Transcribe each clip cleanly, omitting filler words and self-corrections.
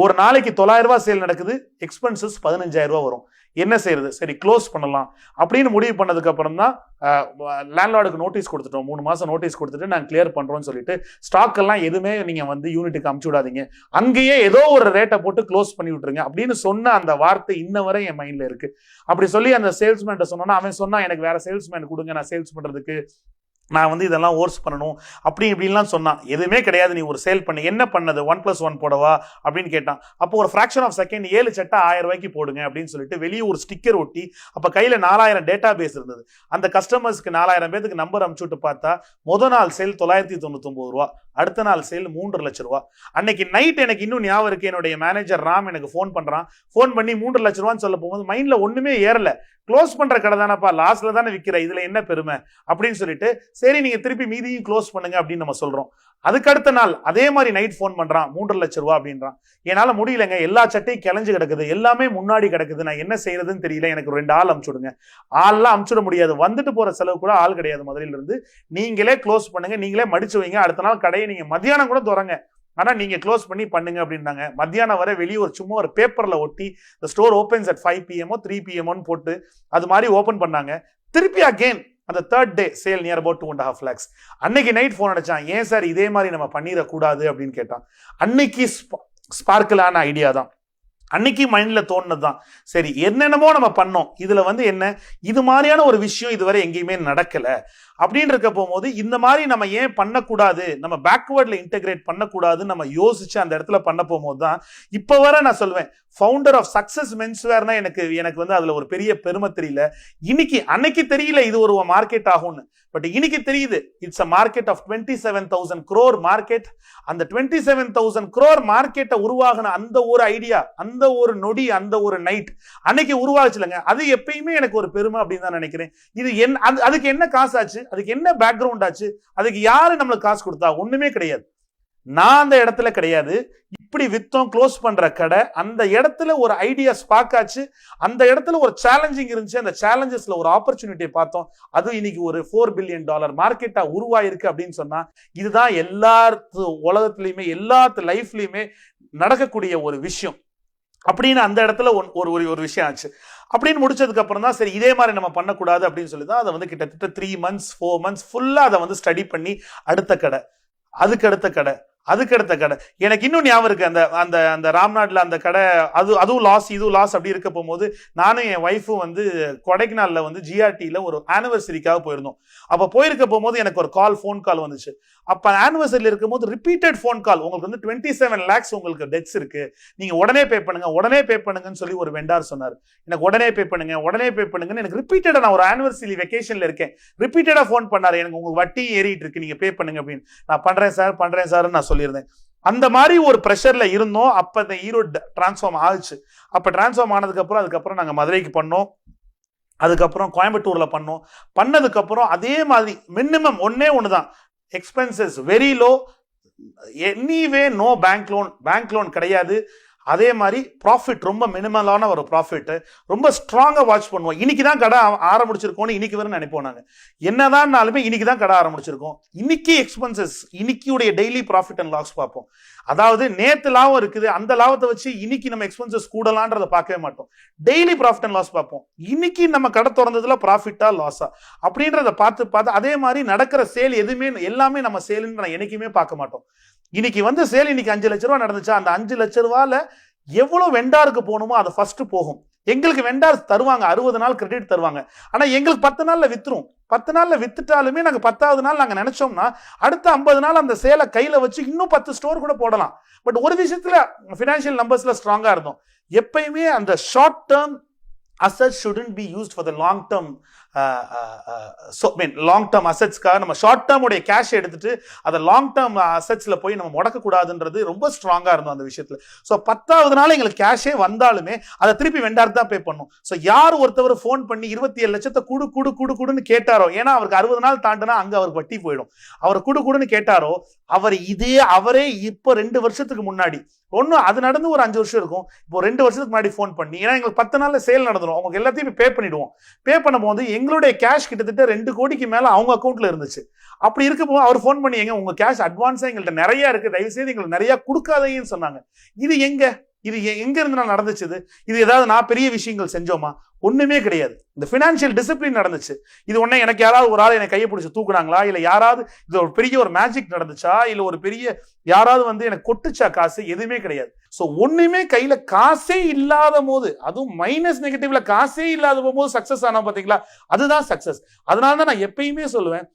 ஒரு நாளைக்கு 900 ரூபாய் சேல் நடக்குது, எக்ஸ்பென்சஸ் 15,000 ரூபாய் வரும். என்ன செய்யறது? சரி க்ளோஸ் பண்ணலாம் அப்படின்னு முடிவு பண்ணதுக்கு அப்புறம் தான் லேண்ட்லார்டுக்கு நோட்டீஸ் கொடுத்துட்டோம். 3 மாசம் நோட்டீஸ் கொடுத்துட்டு நாங்கள் கிளியர் பண்றோம்னு சொல்லிட்டு ஸ்டாக் எல்லாம் எதுவுமே நீங்க வந்து யூனிட்டுக்கு அமுச்சு விடாதீங்க, அங்கேயே ஏதோ ஒரு ரேட்டை போட்டு க்ளோஸ் பண்ணி விட்டுருங்க அப்படின்னு சொன்ன அந்த வார்த்தை இன்ன வரை என் மைண்ட்ல இருக்கு. அப்படி சொல்லி அந்த சேல்ஸ்மேன் சொன்னா, அவன் சொன்னா எனக்கு வேற சேல்ஸ்மேன் கொடுங்க, நான் சேல்ஸ் பண்றதுக்கு, நான் வந்து இதெல்லாம் ஓர்ஸ் பண்ணணும் அப்படி இப்படின்லாம் சொன்னான். எதுவுமே கிடையாது, நீ ஒரு சேல் பண்ணி என்ன பண்ணது, 1+1 போடவா அப்படின்னு கேட்டான். அப்போ ஒரு ஃபிராக்ஷன் ஆஃப் செகண்ட் 7 சட்டை 1000 ரூபாய்க்கு போடுங்க அப்படின்னு சொல்லிட்டு வெளியே ஒரு ஸ்டிக்கர் ஒட்டி, அப்போ கையில் 4000 டேட்டா பேஸ் இருந்தது. அந்த கஸ்டமர்ஸ்க்கு 4000 பேருக்கு நம்பர் அமுச்சு விட்டு பார்த்தா முதல் நாள் சேல் 999 ரூபா, அடுத்த நாள் சேல் 3 லட்சம் ரூபா. அன்னைக்கு நைட் எனக்கு இன்னும் ஞாபகம் இருக்கு, என்னுடைய மேனேஜர் ராம் எனக்கு ஃபோன் பண்றான். ஃபோன் பண்ணி 3 லட்சம் ரூபான்னு சொல்ல போகும்போது மைண்ட்ல ஒண்ணுமே ஏறல. க்ளோஸ் பண்ற கடை தானப்பா, லாஸ்ட்ல தானே விற்கிற, இதுல என்ன பெருமை அப்படின்னு சொல்லிட்டு சரி நீங்க திருப்பி மீதியும் க்ளோஸ் பண்ணுங்க அப்படின்னு நம்ம சொல்றோம். அதுக்கு அடுத்த நாள் அதே மாதிரி நைட் ஃபோன் பண்றான், 3 லட்சம் ரூபா அப்படின்றான். என்னால முடியலங்க, எல்லா சட்டையும் கிளஞ்சு கிடக்குது, எல்லாமே முன்னாடி கிடக்குது, நான் என்ன செய்யறதுன்னு தெரியல, எனக்கு 2 ஆள் அமுச்சுடுங்க. ஆள்லாம் அமுச்சுட முடியாது, வந்துட்டு போற செலவு கூட ஆள் கிடையாது, முதல்ல இருந்து நீங்களே க்ளோஸ் பண்ணுங்க, நீங்களே மடிச்சு வைங்க, அடுத்த நாள் கடையை நீங்க மத்தியானம் கூட திறங்க, ஆனா நீங்க க்ளோஸ் பண்ணி பண்ணுங்க அப்படின்னாங்க. மத்தியானம் வரை வெளியே ஒரு சும்மா ஒரு பேப்பர்ல ஒட்டி the store opens at 5 PM 3 PM போட்டு அது மாதிரி ஓபன் பண்ணாங்க. திருப்பி அகெயின் அந்த third day sale near about 2.5 lakhs. அன்னைக்கு நைட் போன் அடிச்சான், ஏன் சார் இதே மாதிரி நம்ம பண்ணிடக்கூடாது அப்படின்னு கேட்டான். அன்னைக்கு ஸ்பார்க்கிளான ஐடியா தான், அன்னைக்கு மைண்ட்ல தோணுனதுதான். சரி என்னென்னமோ நம்ம பண்ணோம், இதுல வந்து என்ன, இது மாதிரியான ஒரு விஷயம் இதுவரை எங்கேயுமே நடக்கல அப்படின்னு இருக்க போகும்போது இந்த மாதிரி நம்ம ஏன் பண்ணக்கூடாது, நம்ம பேக்வேர்ட்ல இன்டெகிரேட் பண்ணக்கூடாது நம்ம யோசிச்சு அந்த இடத்துல பண்ண போகும்போது தான் இப்ப வர நான் சொல்வேன் ஃபவுண்டர் ஆஃப் சக்சஸ் மென்ஸ்வேர்னா எனக்கு வந்து அதுல ஒரு பெரிய பெருமை தெரியல. அன்னைக்கு தெரியல இது ஒரு மார்க்கெட் ஆகும்னு, பட் இன்னைக்கு தெரியுது. It's a market of 27,000 crore market. அந்த 27,000 crore மார்க்கெட்டை உருவாகின அந்த ஒரு ஐடியா, அந்த ஒரு நொடி, அந்த ஒரு நைட் அன்னைக்கு உருவாச்சுலங்க. அது எப்பயுமே எனக்கு ஒரு பெருமை அப்படின்னு தான் நினைக்கிறேன். இது அதுக்கு என்ன காசு ஆச்சு, அதுக்கு என்ன பேக்ரவுண்ட் ஆச்சு, அதுக்கு யாரு நம்மளுக்கு காசு கொடுத்தா? ஒண்ணுமே கிடையாது. நான் அந்த இடத்துல கிடையாது. இப்படி வித்தோம் க்ளோஸ் பண்ற கடை, அந்த இடத்துல ஒரு ஐடியா ஸ்பார்க் ஆச்சு, அந்த இடத்துல ஒரு சேலஞ்சிங் இருந்துச்சு, அந்த சேலஞ்சஸ்ல ஒரு ஆப்பர்ச்சுனிட்டியை பார்த்தோம். அது இன்னைக்கு ஒரு $4 billion மார்க்கெட்டா உருவாயிருக்கு அப்படின்னு சொன்னா இதுதான் எல்லாத்து உலகத்திலயுமே எல்லாத்து லைஃப்லயுமே நடக்கக்கூடிய ஒரு விஷயம் அப்படின்னு அந்த இடத்துல ஒரு விஷயம் ஆச்சு. அப்படின்னு முடிச்சதுக்கு அப்புறம் தான் சரி இதே மாதிரி நம்ம பண்ணக்கூடாது அப்படின்னு சொல்லி தான் அதை வந்து கிட்டத்தட்ட 3 months 4 months ஃபுல்லா அதை வந்து ஸ்டடி பண்ணி அடுத்த கடை, அதுக்கு அடுத்த கடை, அதுக்கு அடுத்த கடை. எனக்கு இன்னும் ஞாபகம் இருக்கு, அந்த ராம்நாட்ல அந்த கடை அதுவும் லாஸ் இதுவும் லாஸ் அப்படி இருக்க போகும்போது நானும் என் ஒய்ஃபும் வந்து கொடைக்கானல்ல வந்து ஜிஆர்டில ஒரு ஆனிவர்சரிக்காக போயிருந்தோம். அப்ப போயிருக்க போகும்போது எனக்கு ஒரு ஃபோன் கால் வந்துச்சு. அப்ப ஆனிவர்சரியில் இருக்கும்போது ரிப்பீட்டட் ஃபோன் கால், உங்களுக்கு வந்து 27 lakhs உங்களுக்கு டெட்ஸ் இருக்கு, நீங்க உடனே பே பண்ணுங்கன்னு சொல்லி ஒரு வெண்டார் சொன்னார். எனக்கு உடனே பே பண்ணுங்கன்னு எனக்கு ரிப்பீட்டடா, நான் ஒரு ஆனிவர்சரி வெக்கேஷன்ல இருக்கேன், ரிப்பீட்டடா ஃபோன் பண்ணாரு. எனக்கு உங்க வட்டி ஏறிட்டு இருக்கு, நீங்க பே பண்ணுங்க அப்படின்னு. நான் பண்றேன் சார் நான் சொல்லியிருந்தேன். அந்த மாதிரி ஒரு பிரஷர்ல இருந்தோம். அப்ப இந்த ஈரோடு டிரான்ஸ்ஃபார்ம் ஆச்சு. அப்ப டிரான்ஸ்ஃபார்ம் ஆனதுக்கு அதுக்கப்புறம் நாங்க மதுரைக்கு பண்ணோம், அதுக்கப்புறம் கோயம்புத்தூர்ல பண்ணதுக்கு அப்புறம் அதே மாதிரி மினிமம் ஒண்ணுதான், expenses very low, anyway no bank loan கிடையாது. அதே மாதிரி ப்ராஃபிட் ரொம்ப மினிமலான ஒரு ப்ராஃபிட், ரொம்ப ஸ்ட்ராங்கா வாட்ச் பண்ணுவோம். இன்னைக்கு தான் கடை ஆரம்பிச்சிருக்கோம்னு இன்னைக்கு வரை நினைப்போம் நாங்க. என்னதான்னாலுமே இன்னைக்கு தான் கடை ஆரம்பிச்சிருக்கோம், இன்னைக்கு எக்ஸ்பென்சஸ், இன்னைக்குடைய டெய்லி ப்ராஃபிட் அண்ட் லாஸ் பார்ப்போம். அதாவது நேத்து லாபம் இருக்குது, அந்த லாபத்தை வச்சு இன்னைக்கு நம்ம எக்ஸ்பென்சஸ் கூடலான்றத பார்க்கவே மாட்டோம். டெய்லி ப்ராஃபிட் அண்ட் லாஸ் பார்ப்போம். இன்னைக்கு நம்ம கடை திறந்ததுல ப்ராஃபிட்டா லாஸா அப்படின்றத பார்த்து அதே மாதிரி நடக்கிற சேல் எதுவுமே எல்லாமே நம்ம சேல்னு நான் என்னைக்குமே பார்க்க மாட்டோம். இன்னைக்கு வந்து சேல் இன்னைக்கு 5 லட்ச ரூபா நடந்துச்சா, அந்த 5 லட்ச ரூபால எவ்வளவு வெண்டாருக்கு போகணுமோ அது ஃபர்ஸ்ட் போகும். எங்களுக்கு வெண்டார் தருவாங்க, 60 நாள் கிரெடிட் தருவாங்க. ஆனா எங்களுக்கு 10 நாள்ல வித்துரும். 10 நாள்ல வித்துட்டாலுமே நாங்க 10வது நாள் நாங்க நினைச்சோம்னா அடுத்த 50 நாள் அந்த சேலை கையில வச்சு இன்னும் 10 ஸ்டோர் கூட போடலாம். பட் ஒரு விஷயத்துல பினான்சியல் நம்பர்ஸ்ல ஸ்ட்ராங்கா இருந்தோம். எப்பயுமே அந்த short term assets shouldn't be used for the long term long term assetsக்காக நம்ம ஷார்ட் டேர்ம் உடைய கேஷ் எடுத்துட்டு அதை லாங் டேர்ம் அசெட்ஸ்ல போய் நம்ம முடக்க கூடாதுன்றது ரொம்ப ஸ்ட்ராங்கா இருந்தோம் அந்த விஷயத்துல. ஸோ 10வது நாள் எங்களுக்கு கேஷே வந்தாலுமே அதை திருப்பி வெண்டார் தான் பே பண்ணும். ஸோ யார் ஒருத்தவர் ஃபோன் பண்ணி 27 லட்சத்தை குடுன்னு கேட்டாரோ, ஏன்னா அவருக்கு 60 நாள் தாண்டினா அங்க அவருக்கு வட்டி போயிடும், அவர் குடுன்னு கேட்டாரோ, அவரே இப்போ 2 வருஷத்துக்கு முன்னாடி அது நடந்து ஒரு 5 வருஷம் இருக்கும், இப்போ 2 வருஷத்துக்கு முன்னாடி ஃபோன் பண்ணி, ஏன்னா எங்களுக்கு 10 நாள்ல சேல் நடந்துடும், அவங்க எல்லாத்தையும் பே பண்ணிடுவோம். பே பண்ணும்போது எங்களுடைய கேஷ் கிட்டத்தட்ட 2 கோடிக்கு மேல அவங்க அக்கௌண்ட்ல இருந்துச்சு. அப்படி இருக்கும்போது அவர் ஃபோன் பண்ணி, எங்க உங்க கேஷ் அட்வான்ஸா எங்கள்கிட்ட நிறைய இருக்கு, தயவு செய்து எங்களுக்கு நிறைய கொடுக்காதீங்கன்னு சொன்னாங்க. இது எங்க இது எங்க இருந்து நான் நடந்துச்சு? இது ஏதாவது நான் பெரிய விஷயங்கள் செஞ்சோமா? ஒண்ணுமே கிடையாது. இந்த பினான்சியல் டிசிப்ளின் நடந்துச்சு. இது ஒண்ணே எனக்கு யாராவது ஒரு ஆள் என்னை கையை பிடிச்சி தூக்குனாங்களா, இல்ல யாராவது இது ஒரு பெரிய ஒரு மேஜிக் நடந்துச்சா, இல்ல ஒரு பெரிய யாராவது வந்து எனக்கு கொட்டுச்சா காசு? எதுவுமே கிடையாது. சோ ஒண்ணுமே கையில காசே இல்லாத போது, அதுவும் மைனஸ் நெகட்டிவ்ல காசே இல்லாத போது சக்சஸ் ஆனா பாத்தீங்களா, அதுதான் சக்சஸ். அதனாலதான் நான் எப்பயுமே சொல்லுவேன்,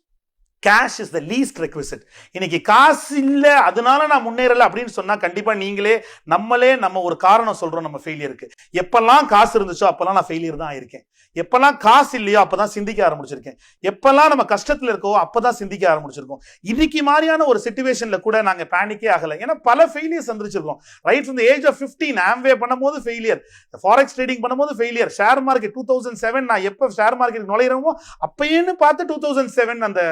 cash is the least requisite. இன்னைக்கு காசு இல்ல அதனால நான் முன்னேறல அப்படின்னு சொன்னா கண்டிப்பா நம்மளே நம்ம ஒரு காரணம் சொல்றோம் நம்ம ஃபெயிலியருக்கு. எப்பெல்லாம் காசு இருந்துச்சோ அப்பெல்லாம் நான் ஃபெயிலியர் தான் ஆயிருக்கேன். எப்பெல்லாம் காசு இல்லையோ அப்பதான் சிந்திக்க ஆரம்பிச்சிருக்கேன். எப்பெல்லாம் நம்ம கஷ்டத்துல இருக்கோ அப்பதான் சிந்திக்க ஆரம்பிச்சிருக்கோம். இன்னைக்கு மாதிரியான ஒரு சிச்சுவேஷன்ல கூட நாங்க பேனிக்கே ஆகல. ஏன்னா பல ஃபெயிலியர்ஸ் வந்துருச்சிருக்கோம். Right from the age of 15 Amway பண்ணும்போது ஃபெயிலியர், ஃபாரெக்ஸ் ட்ரேடிங் பண்ணும்போது ஃபெயிலியர், ஷேர் மார்க்கெட் 2007 நான் எப்ப ஷேர் மார்க்கெட் நுழையிறோமோ அப்பயேன்னு பார்த்து 2007 அந்த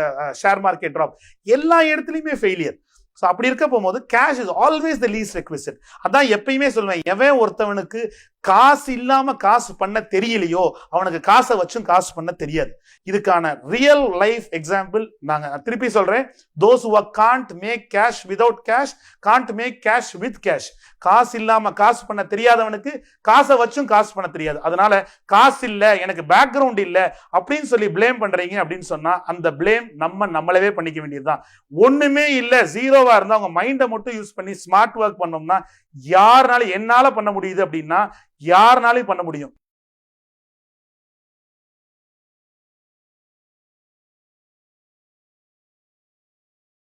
ஷேர் மார்க்கெட் டிராப், எல்லா இடத்துலயுமே ஃபெயிலியர். சோ அப்படி இருக்க போகும்போது cash is always the least requisite. அதான் எப்பயுமே சொல்லுவேன், எவன் ஒருத்தவனுக்கு காசு இல்லாம காசு பண்ண தெரியலையோ அவனுக்கு காசை வச்சும் காசு பண்ண தெரியாது. இதுக்கான ரியல் லைஃப் எக்ஸாம்பிள் நாங்க திருப்பி சொல்றேன், those who can't make cash without cash can't make cash with cash. காசு இல்லாம காசு பண்ண தெரியாதவனுக்கு காசை வச்சும் காசு பண்ண தெரியாது. அதனால காசு இல்ல, எனக்கு பேக்ரவுண்ட் இல்ல அப்படின்னு சொல்லி பிளேம் பண்றீங்க அப்படின்னு சொன்னா அந்த பிளேம் நம்மளவே பண்ணிக்க வேண்டியதுதான். ஒண்ணுமே இல்ல, ஜீரோவா இருந்தா அவங்க மைண்டை மட்டும் யூஸ் பண்ணி ஸ்மார்ட் ஒர்க் பண்ணோம்னா யாருனாலும் என்னால பண்ண முடியுது அப்படின்னா யாருனாலும் பண்ண முடியும்.